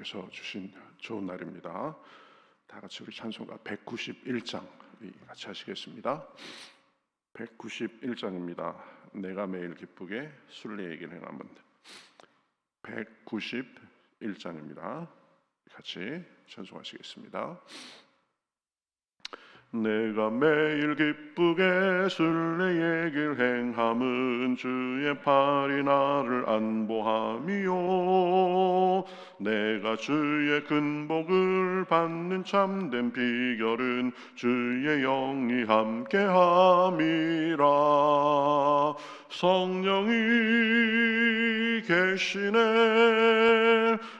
하나님께서 주신 좋은 날입니다. 다 같이 우리 찬송가 191장 같이 하시겠습니다. 191장입니다. 내가 매일 기쁘게 순례의 길 행함은. 191장입니다. 같이 찬송하시겠습니다. 내가 매일 기쁘게 순례의 길 행함은 주의 팔이 나를 안보함이요, 내가 주의 큰 복을 받는 참된 비결은 주의 영이 함께함이라. 성령이 계시네,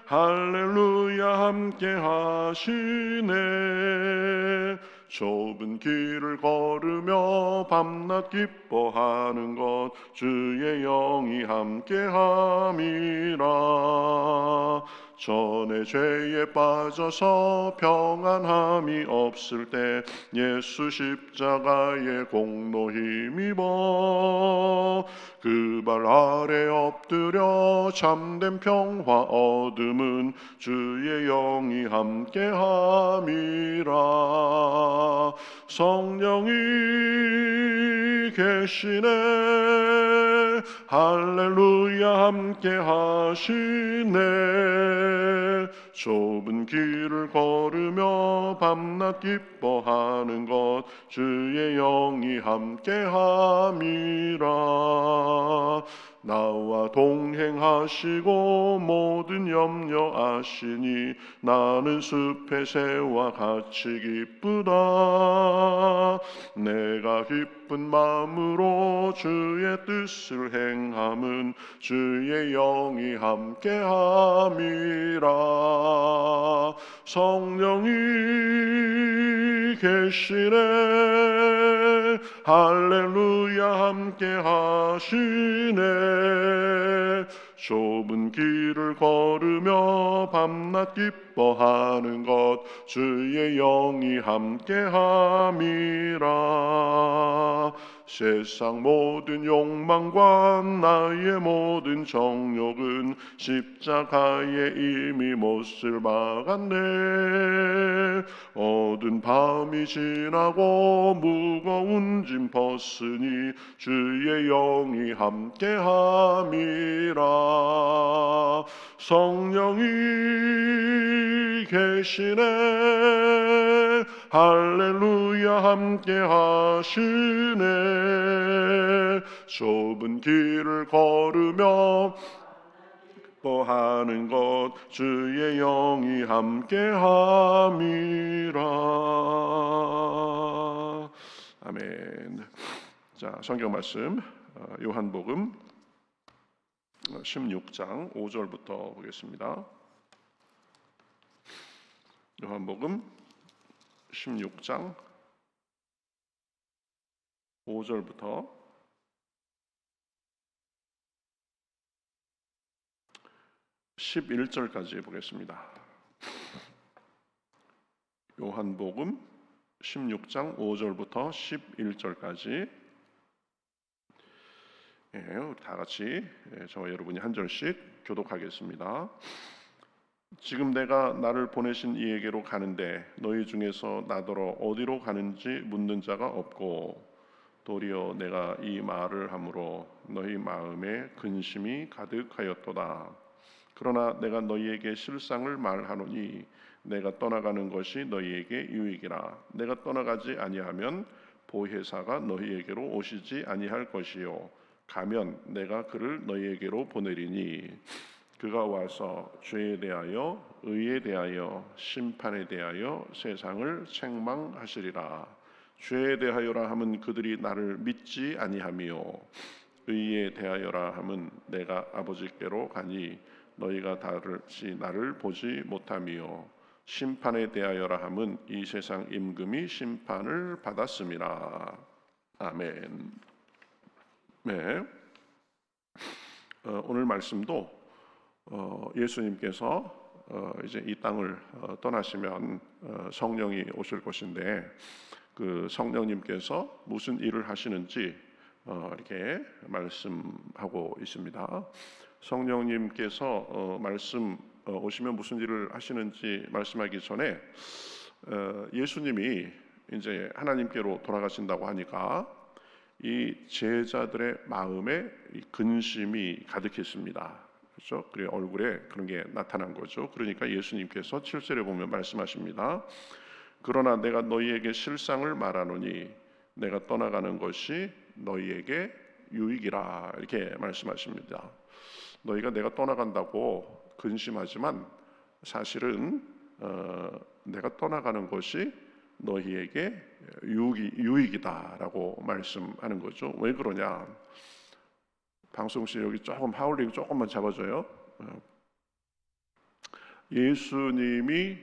할렐루야 함께하시네. 좁은 길을 걸으며 밤낮 기뻐하는 것 주의 영이 함께함이라. 전에 죄에 빠져서 평안함이 없을 때 예수 십자가의 공로 힘입어 그 발 아래 엎드려 참된 평화 얻음은 주의 영이 함께함이라. 성령이 계시네, 할렐루야 함께하시네. 좁은 길을 걸으며 밤낮 기뻐하는 것 주의 영이 함께함이라. 나와 동행하시고 모든 염려 아시니 나는 숲의 새와 같이 기쁘다. 내가 기쁜 마음으로 주의 뜻을 행함은 주의 영이 함께함이라. 성령이 계시네, 할렐루야 함께하시네. 좁은 길을 걸으며 밤낮 기뻐하는 것 주의 영이 함께함이라. 세상 모든 욕망과 나의 모든 정욕은 십자가에 이미 못을 박았네. 어두운 밤이 지나고 무거운 짐 벗으니 주의 영이 함께함이라. 성령이 계시네, 할렐루야 함께하시네. 좁은 길을 걸으며 기뻐하는 것 주의 영이 함께함이라. 아멘. 자, 성경 말씀 요한복음 16장 5절부터 보겠습니다. 요한복음 16장 5절부터 11절까지 보겠습니다. 요한복음 16장 5절부터 11절까지 다 같이 저와 여러분이 한 절씩 교독하겠습니다. 지금 내가 나를 보내신 이에게로 가는데 너희 중에서 나더러 어디로 가는지 묻는 자가 없고 도리어 내가 이 말을 함으로 너희 마음에 근심이 가득하였도다. 그러나 내가 너희에게 실상을 말하노니 내가 떠나가는 것이 너희에게 유익이라. 내가 떠나가지 아니하면 보혜사가 너희에게로 오시지 아니할 것이요, 가면 내가 그를 너희에게로 보내리니 그가 와서 죄에 대하여 의에 대하여 심판에 대하여 세상을 책망하시리라. 죄에 대하여라 함은 그들이 나를 믿지 아니하며 의에 대하여라 함은 내가 아버지께로 가니 너희가 다시 나를 보지 못하며 심판에 대하여라 함은 이 세상 임금이 심판을 받았음이라. 아멘. 네. 오늘 말씀도 예수님께서 이제 이 땅을 떠나시면 성령이 오실 것인데 그 성령님께서 무슨 일을 하시는지 이렇게 말씀하고 있습니다. 성령님께서 오시면 무슨 일을 하시는지 말씀하기 전에 예수님이 이제 하나님께로 돌아가신다고 하니까 이 제자들의 마음에 이 근심이 가득했습니다. 그렇죠? 그래 얼굴에 그런 게 나타난 거죠. 그러니까 예수님께서 7절에 보면 말씀하십니다. 그러나 내가 너희에게 실상을 말하노니 내가 떠나가는 것이 너희에게 유익이라 이렇게 말씀하십니다. 너희가 내가 떠나간다고 근심하지만 사실은 내가 떠나가는 것이 너희에게 유익이다라고 말씀하는 거죠. 왜 그러냐? 방송실 여기 조금 하울링 조금만 잡아줘요. 예수님이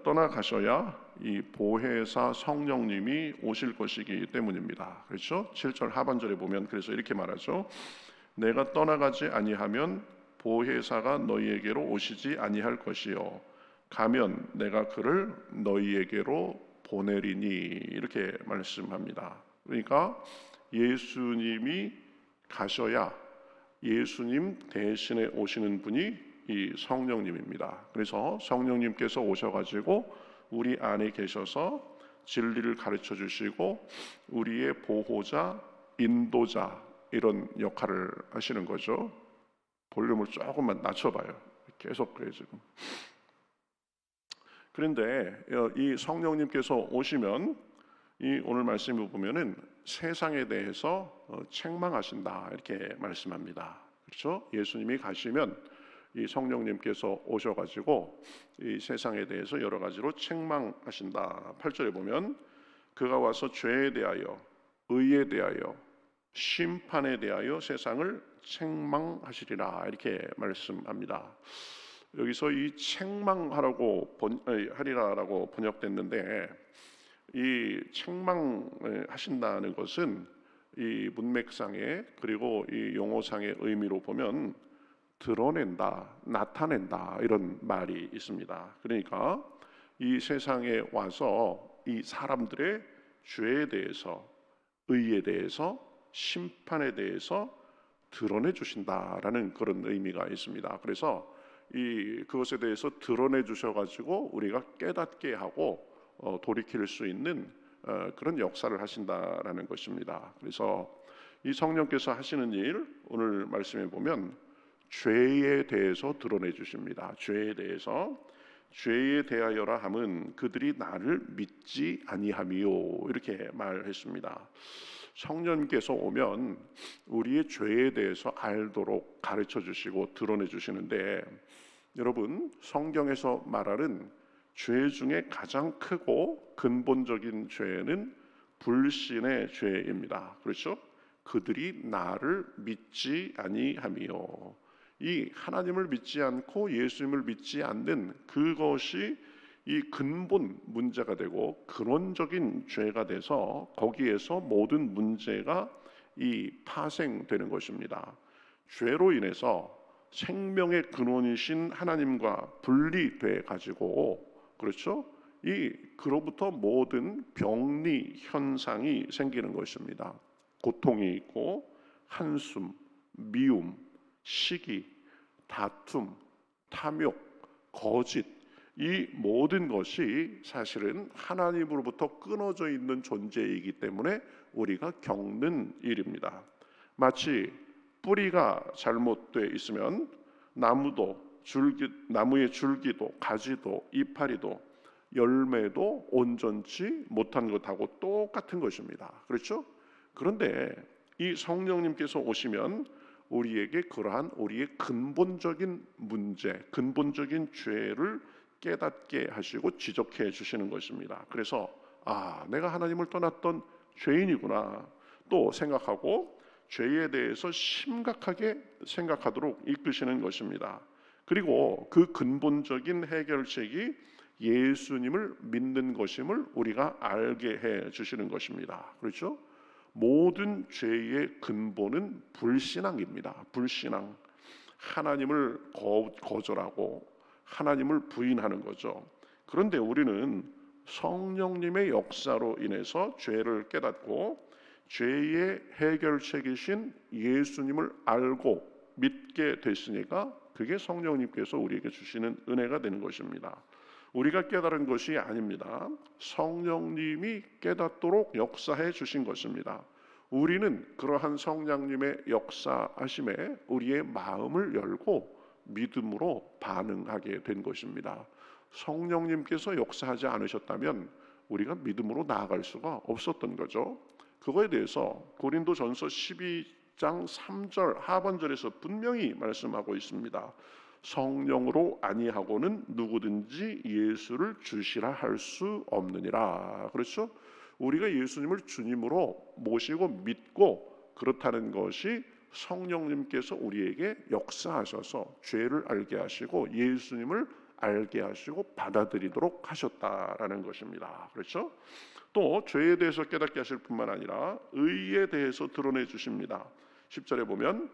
떠나가셔야 이 보혜사 성령님이 오실 것이기 때문입니다. 그렇죠? 7절 하반절에 보면 그래서 이렇게 말하죠. 내가 떠나가지 아니하면 보혜사가 너희에게로 오시지 아니할 것이요 가면 내가 그를 너희에게로 보내리니 이렇게 말씀합니다. 그러니까 예수님이 가셔야 예수님 대신에 오시는 분이 이 성령님입니다. 그래서 성령님께서 오셔가지고 우리 안에 계셔서 진리를 가르쳐 주시고 우리의 보호자, 인도자 이런 역할을 하시는 거죠. 볼륨을 조금만 낮춰봐요. 계속 그래요 지금. 그런데 이 성령님께서 오시면 이 오늘 말씀을 보면은 세상에 대해서 책망하신다 이렇게 말씀합니다. 그렇죠? 예수님이 가시면 이 성령님께서 오셔가지고 이 세상에 대해서 여러 가지로 책망하신다. 8절에 보면 그가 와서 죄에 대하여, 의에 대하여, 심판에 대하여 세상을 책망하시리라 이렇게 말씀합니다. 여기서 이 책망하라고 하리라라고 번역됐는데 이 책망하신다는 것은 이 문맥상의 그리고 이 용어상의 의미로 보면 드러낸다, 나타낸다 이런 말이 있습니다. 그러니까 이 세상에 와서 이 사람들의 죄에 대해서, 의에 대해서, 심판에 대해서 드러내 주신다라는 그런 의미가 있습니다. 그래서 그것에 대해서 드러내 주셔가지고 우리가 깨닫게 하고 돌이킬 수 있는 그런 역사를 하신다라는 것입니다. 그래서 이 성령께서 하시는 일 오늘 말씀해 보면 죄에 대해서 드러내 주십니다. 죄에 대하여라 함은 그들이 나를 믿지 아니함이요 이렇게 말했습니다. 성령께서 오면 우리의 죄에 대해서 알도록 가르쳐 주시고 드러내 주시는데 여러분 성경에서 말하는 죄 중에 가장 크고 근본적인 죄는 불신의 죄입니다. 그렇죠? 그들이 나를 믿지 아니함이요. 이 하나님을 믿지 않고 예수님을 믿지 않는 그것이 이 근본 문제가 되고 근원적인 죄가 돼서 거기에서 모든 문제가 이 파생되는 것입니다. 죄로 인해서 생명의 근원이신 하나님과 분리돼 가지고 그렇죠? 그로부터 모든 병리 현상이 생기는 것입니다. 고통이 있고 한숨, 미움, 시기, 다툼, 탐욕, 거짓 이 모든 것이 사실은 하나님으로부터 끊어져 있는 존재이기 때문에 우리가 겪는 일입니다. 마치 뿌리가 잘못되어 있으면 나무의 줄기도 가지도 이파리도 열매도 온전치 못한 것하고 똑같은 것입니다. 그렇죠? 그런데 이 성령님께서 오시면 우리에게 그러한 우리의 근본적인 문제, 근본적인 죄를 깨닫게 하시고 지적해 주시는 것입니다. 그래서 내가 하나님을 떠났던 죄인이구나 또 생각하고 죄에 대해서 심각하게 생각하도록 이끄시는 것입니다. 그리고 그 근본적인 해결책이 예수님을 믿는 것임을 우리가 알게 해 주시는 것입니다. 그렇죠? 모든 죄의 근본은 불신앙입니다. 불신앙. 하나님을 거절하고 하나님을 부인하는 거죠. 그런데 우리는 성령님의 역사로 인해서 죄를 깨닫고 죄의 해결책이신 예수님을 알고 믿게 됐으니까 그게 성령님께서 우리에게 주시는 은혜가 되는 것입니다. 우리가 깨달은 것이 아닙니다. 성령님이 깨닫도록 역사해 주신 것입니다. 우리는 그러한 성령님의 역사하심에 우리의 마음을 열고 믿음으로 반응하게 된 것입니다. 성령님께서 역사하지 않으셨다면 우리가 믿음으로 나아갈 수가 없었던 거죠. 그거에 대해서 고린도전서 12장 3절 하반절에서 분명히 말씀하고 있습니다. 성령으로 아니하고는 누구든지 예수를 주시라 할 수 없느니라. 그렇죠? 우리가 예수님을 주님으로 모시고 믿고 그렇다는 것이 성령님께서 우리에게 역사하셔서 죄를 알게 하시고 예수님을 알게 하시고 받아들이도록 하셨다라는 것입니다. 그렇죠? 또 죄에 대해서 깨닫게 하실 뿐만 아니라 의에 대해서 드러내 주십니다. 10절에 보면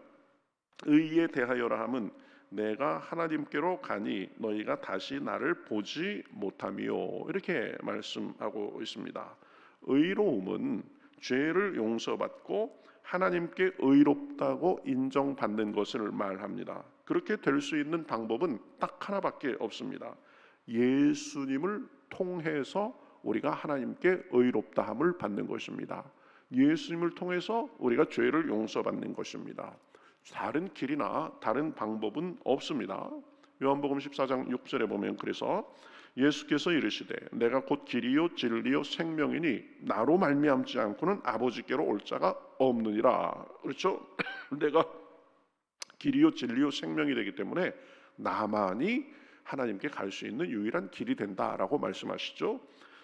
의에 대하여라 함은 내가 하나님께로 가니 너희가 다시 나를 보지 못하미요. 이렇게 말씀하고 있습니다. 의로움은 죄를 용서받고 하나님께 의롭다고 인정받는 것을 말합니다. 그렇게 될 수 있는 방법은 딱 하나밖에 없습니다. 예수님을 통해서 우리가 하나님께 의롭다함을 받는 것입니다. 예수님을 통해서 우리가 죄를 용서받는 것입니다. 다른 길이나 다른 방법은 없습니다. 요한복음 14장 6절에 보면 그래서 예수께서 이르시되 내가 곧 길이요 진리요 생명이니 나로 말미암지 않고는 아버지께로 올 자가 없느니라. 그렇죠? 내가 길이요 진리요 생명이 되기 때문에 나만이 하나님께 갈 수 있는 유일한 길이 된다라고 말씀하시죠.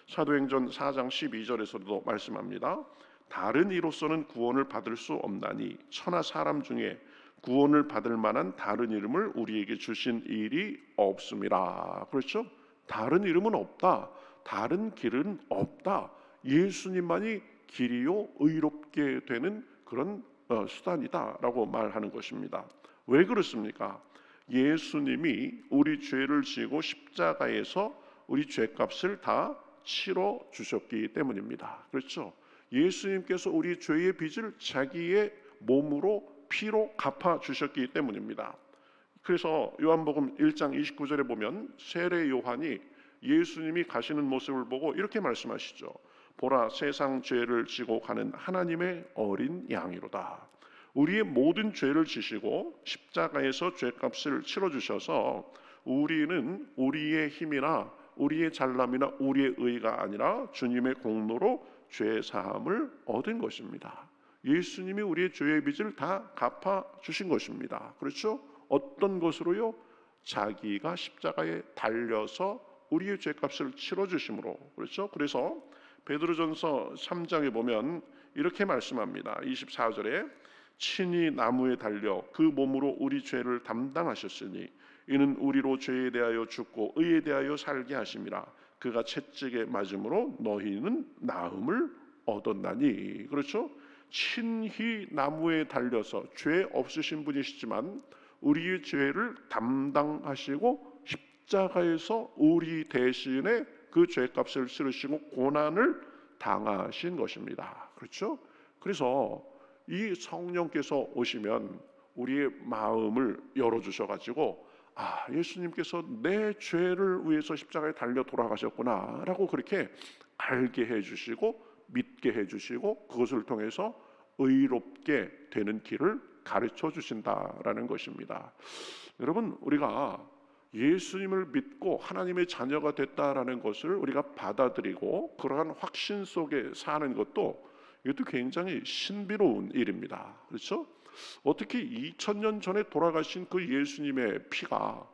사도행전 4장 12절에서도 말씀합니다. 다른 이로서는 구원을 받을 수 없나니 천하 사람 중에 구원을 받을 만한 다른 이름을 우리에게 주신 일이 없음이라. 그렇죠? 다른 이름은 없다. 다른 길은 없다. 예수님만이 길이요 의롭게 되는 그런 수단이다라고 말하는 것입니다. 왜 그렇습니까? 예수님이 우리 죄를 지고 십자가에서 우리 죄값을 다 치러 주셨기 때문입니다. 그렇죠? 예수님께서 우리 죄의 빚을 자기의 몸으로 피로 갚아 주셨기 때문입니다. 그래서 요한복음 1장 29절에 보면 세례 요한이 예수님이 가시는 모습을 보고 이렇게 말씀하시죠. 보라 세상 죄를 지고 가는 하나님의 어린 양이로다. 우리의 모든 죄를 지시고 십자가에서 죄값을 치러주셔서 우리는 우리의 힘이나 우리의 잘남이나 우리의 의가 아니라 주님의 공로로 죄 사함을 얻은 것입니다. 예수님이 우리의 죄의 빚을 다 갚아 주신 것입니다. 그렇죠? 어떤 것으로요? 자기가 십자가에 달려서 우리의 죄값을 치러주심으로. 그렇죠? 그래서 베드로전서 3장에 보면 이렇게 말씀합니다. 24절에 친히 나무에 달려 그 몸으로 우리 죄를 담당하셨으니 이는 우리로 죄에 대하여 죽고 의에 대하여 살게 하심이라. 그가 채찍에 맞음으로 너희는 나음을 얻었나니. 그렇죠? 친히 나무에 달려서 죄 없으신 분이시지만 우리의 죄를 담당하시고 십자가에서 우리 대신에 그 죄값을 치르시고 고난을 당하신 것입니다. 그렇죠? 그래서 이 성령께서 오시면 우리의 마음을 열어주셔가지고 예수님께서 내 죄를 위해서 십자가에 달려 돌아가셨구나 라고 그렇게 알게 해주시고 믿게 해주시고 그것을 통해서 의롭게 되는 길을 가르쳐 주신다라는 것입니다. 여러분, 우리가 예수님을 믿고 하나님의 자녀가 됐다라는 것을 우리가 받아들이고 그러한 확신 속에 사는 것도 이것도 굉장히 신비로운 일입니다. 그렇죠? 어떻게 2000년 전에 돌아가신 그 예수님의 피가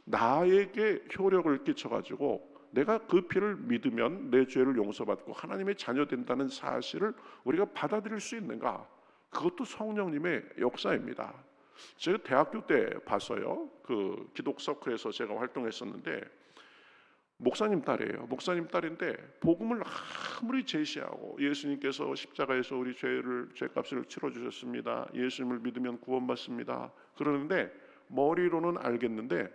나에게 효력을 끼쳐가지고 내가 그 피를 믿으면 내 죄를 용서받고 하나님의 자녀 된다는 사실을 우리가 받아들일 수 있는가? 그것도 성령님의 역사입니다. 제가 대학교 때 봤어요. 그 기독서클에서 제가 활동했었는데 목사님 딸이에요. 목사님 딸인데 복음을 아무리 제시하고 예수님께서 십자가에서 우리 죄값을 치러주셨습니다. 예수님을 믿으면 구원받습니다. 그러는데 머리로는 알겠는데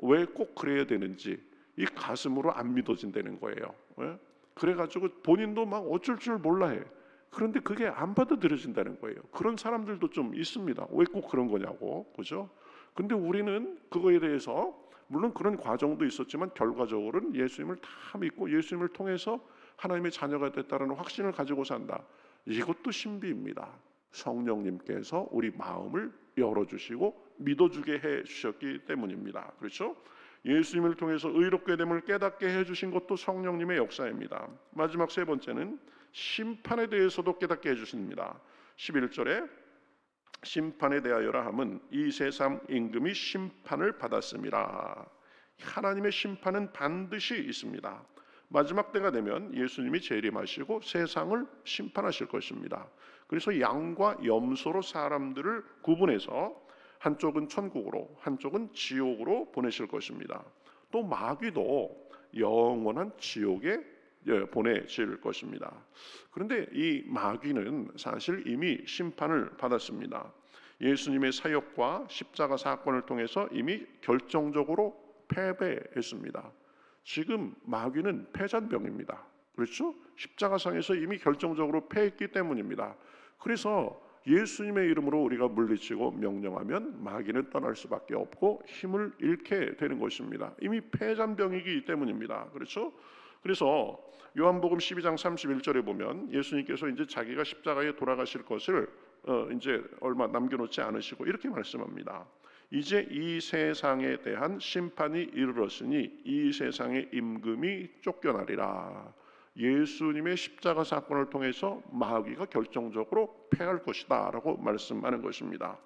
왜 꼭 그래야 되는지 이 가슴으로 안 믿어진다는 거예요. 왜? 그래가지고 본인도 막 어쩔 줄 몰라해. 그런데 그게 안 받아들여진다는 거예요. 그런 사람들도 좀 있습니다. 왜 꼭 그런 거냐고, 그죠? 근데 우리는 그거에 대해서 물론 그런 과정도 있었지만 결과적으로는 예수님을 다 믿고 예수님을 통해서 하나님의 자녀가 됐다는 확신을 가지고 산다. 이것도 신비입니다. 성령님께서 우리 마음을 열어주시고 믿어주게 해주셨기 때문입니다. 그렇죠? 예수님을 통해서 의롭게 됨을 깨닫게 해주신 것도 성령님의 역사입니다. 마지막 세 번째는 심판에 대해서도 깨닫게 해주십니다. 11절에 심판에 대하여라 함은 이 세상 임금이 심판을 받았음이라. 하나님의 심판은 반드시 있습니다. 마지막 때가 되면 예수님이 재림하시고 세상을 심판하실 것입니다. 그래서 양과 염소로 사람들을 구분해서 한쪽은 천국으로 한쪽은 지옥으로 보내실 것입니다. 또 마귀도 영원한 지옥에 보내질 것입니다. 그런데 이 마귀는 사실 이미 심판을 받았습니다. 예수님의 사역과 십자가 사건을 통해서 이미 결정적으로 패배했습니다. 지금 마귀는 패잔병입니다. 그렇죠? 십자가상에서 이미 결정적으로 패했기 때문입니다. 그래서 예수님의 이름으로 우리가 물리치고 명령하면 마귀는 떠날 수밖에 없고 힘을 잃게 되는 것입니다. 이미 패잔병이기 때문입니다. 그렇죠? 그래서 요한복음 12장 31절에 보면 예수님께서 이제 자기가 십자가에 돌아가실 것을 이제 얼마 남겨놓지 않으시고 이렇게 말씀합니다. 이제 이 세상에 대한 심판이 이르렀으니 이 세상의 임금이 쫓겨나리라. 예수님의 십자가 사건을 통해서 마귀가 결정적으로 패할 것이다 라고 말씀하는 것입니다.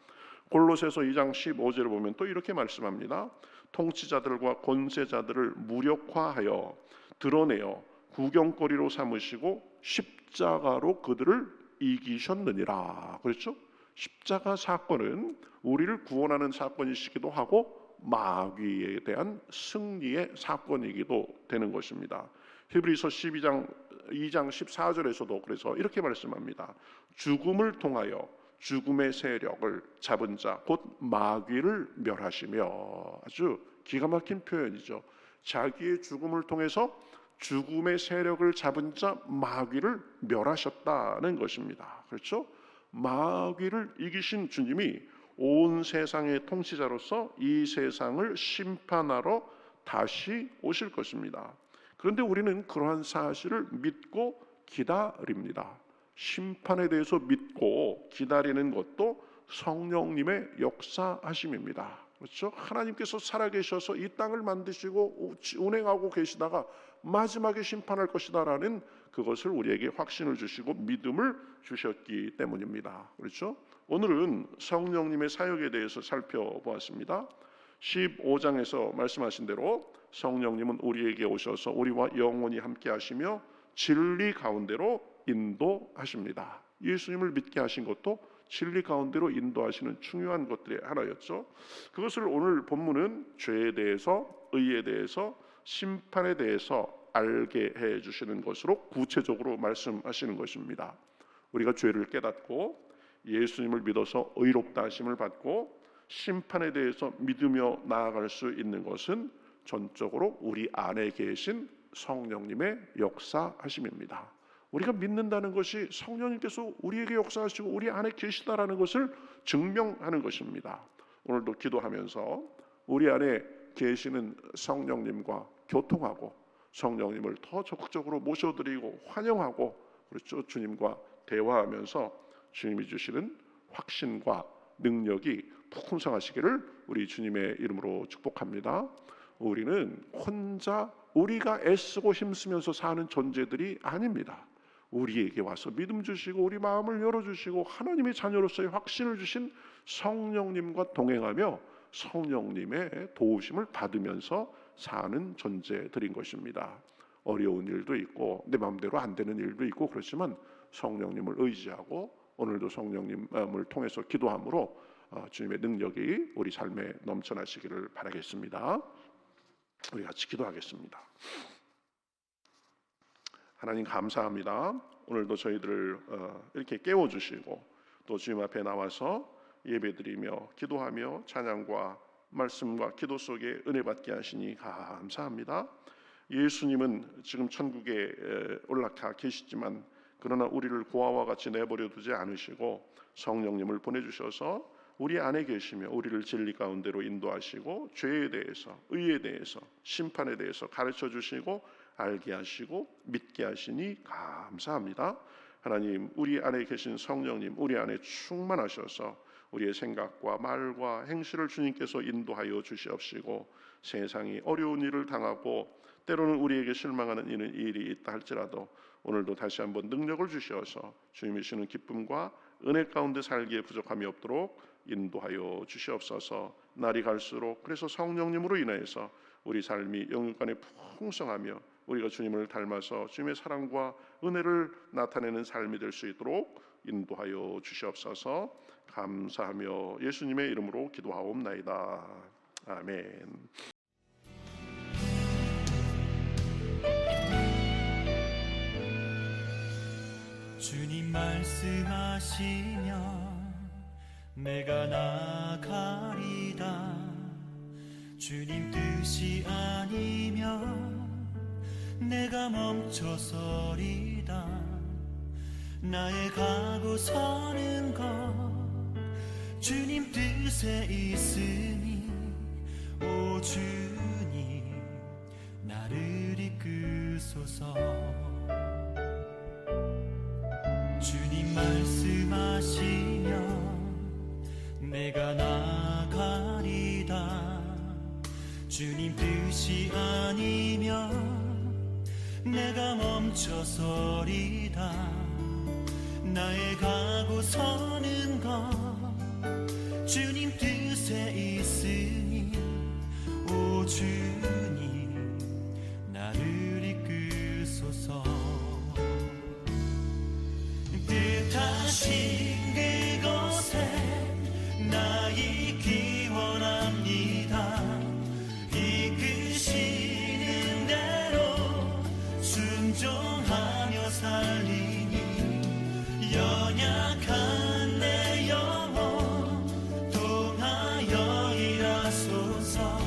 골로새서 2장 15절을 보면 또 이렇게 말씀합니다. 통치자들과 권세자들을 무력화하여 드러내어 구경거리로 삼으시고 십자가로 그들을 이기셨느니라. 그렇죠? 십자가 사건은 우리를 구원하는 사건이시기도 하고 마귀에 대한 승리의 사건이기도 되는 것입니다. 히브리서 12장 2장 14절에서도 그래서 이렇게 말씀합니다. 죽음을 통하여 죽음의 세력을 잡은 자 곧 마귀를 멸하시며. 아주 기가 막힌 표현이죠. 자기의 죽음을 통해서 죽음의 세력을 잡은 자 마귀를 멸하셨다는 것입니다. 그렇죠? 마귀를 이기신 주님이 온 세상의 통치자로서 이 세상을 심판하러 다시 오실 것입니다. 그런데 우리는 그러한 사실을 믿고 기다립니다. 심판에 대해서 믿고 기다리는 것도 성령님의 역사하심입니다. 그렇죠? 하나님께서 살아계셔서 이 땅을 만드시고 운행하고 계시다가 마지막에 심판할 것이다라는 그것을 우리에게 확신을 주시고 믿음을 주셨기 때문입니다. 그렇죠? 오늘은 성령님의 사역에 대해서 살펴보았습니다. 15장에서 말씀하신 대로 성령님은 우리에게 오셔서 우리와 영원히 함께 하시며 진리 가운데로 인도하십니다. 예수님을 믿게 하신 것도 진리 가운데로 인도하시는 중요한 것들의 하나였죠. 그것을 오늘 본문은 죄에 대해서, 의에 대해서, 심판에 대해서 알게 해주시는 것으로 구체적으로 말씀하시는 것입니다. 우리가 죄를 깨닫고 예수님을 믿어서 의롭다 하심을 받고 심판에 대해서 믿으며 나아갈 수 있는 것은 전적으로 우리 안에 계신 성령님의 역사하심입니다. 우리가 믿는다는 것이 성령님께서 우리에게 역사하시고 우리 안에 계시다라는 것을 증명하는 것입니다. 오늘도 기도하면서 우리 안에 계시는 성령님과 교통하고 성령님을 더 적극적으로 모셔드리고 환영하고 그렇죠. 주님과 대화하면서 주님이 주시는 확신과 능력이 풍성하시기를 우리 주님의 이름으로 축복합니다. 우리는 혼자 우리가 애쓰고 힘쓰면서 사는 존재들이 아닙니다. 우리에게 와서 믿음 주시고 우리 마음을 열어주시고 하나님의 자녀로서의 확신을 주신 성령님과 동행하며 성령님의 도우심을 받으면서 사는 존재들인 것입니다. 어려운 일도 있고 내 마음대로 안 되는 일도 있고 그렇지만 성령님을 의지하고 오늘도 성령님을 통해서 기도함으로 주님의 능력이 우리 삶에 넘쳐나시기를 바라겠습니다. 우리 같이 기도하겠습니다. 하나님 감사합니다. 오늘도 저희들을 이렇게 깨워주시고 또 주님 앞에 나와서 예배드리며 기도하며 찬양과 말씀과 기도 속에 은혜 받게 하시니 감사합니다. 예수님은 지금 천국에 올라가 계시지만 그러나 우리를 고아와 같이 내버려 두지 않으시고 성령님을 보내주셔서 우리 안에 계시며 우리를 진리 가운데로 인도하시고 죄에 대해서, 의에 대해서, 심판에 대해서 가르쳐 주시고 알게 하시고 믿게 하시니 감사합니다. 하나님, 우리 안에 계신 성령님, 우리 안에 충만하셔서 우리의 생각과 말과 행실을 주님께서 인도하여 주시옵시고, 세상이 어려운 일을 당하고 때로는 우리에게 실망하는 일이 있다 할지라도 오늘도 다시 한번 능력을 주셔서 주님이 주시는 기쁨과 은혜 가운데 살기에 부족함이 없도록 인도하여 주시옵소서. 날이 갈수록 그래서 성령님으로 인하여서 우리 삶이 영육간에 풍성하며 우리가 주님을 닮아서 주님의 사랑과 은혜를 나타내는 삶이 될 수 있도록 인도하여 주시옵소서. 감사하며 예수님의 이름으로 기도하옵나이다. 아멘. 주님 말씀하시면 내가 나가리다. 주님 뜻이 아니면 내가 멈춰서리다. 나의 가고 서는 것 주님 뜻에 있으니 오 주님 나를 이끄소서. 주님 말씀하시면 내가 나가리다. 주님 뜻이 아니면 내가 멈춰서리다. 나의 가고 서는 것 주님 뜻에 있으니 오 주님 나를 이끄소서. 뜻하신 그곳에 나 있기 원합니다. 이끄시는 대로 순종하며 살리니 연약한 내 영혼 통하여 일하소서.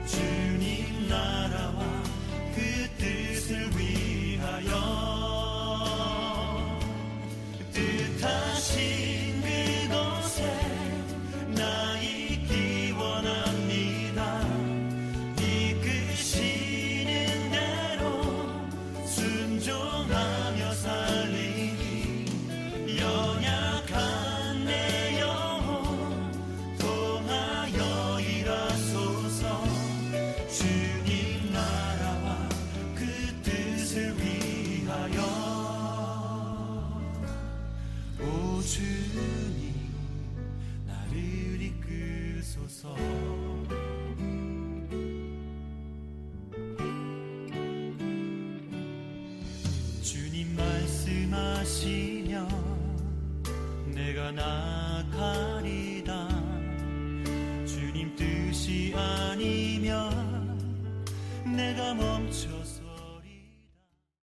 주님 나라와 그 뜻을 위하여 뜻하신 그곳에 나 있기 원합니다. 이끄시는 대로 순종하며 살리니 연약한 내 영혼 통하여 일하소서. 주님 나라와 그 뜻을 위하여 오 주님 나를 이끄소서. 주님 말씀하시면 내가 나가리다. 주님 뜻이 아니면 내가 멈춰서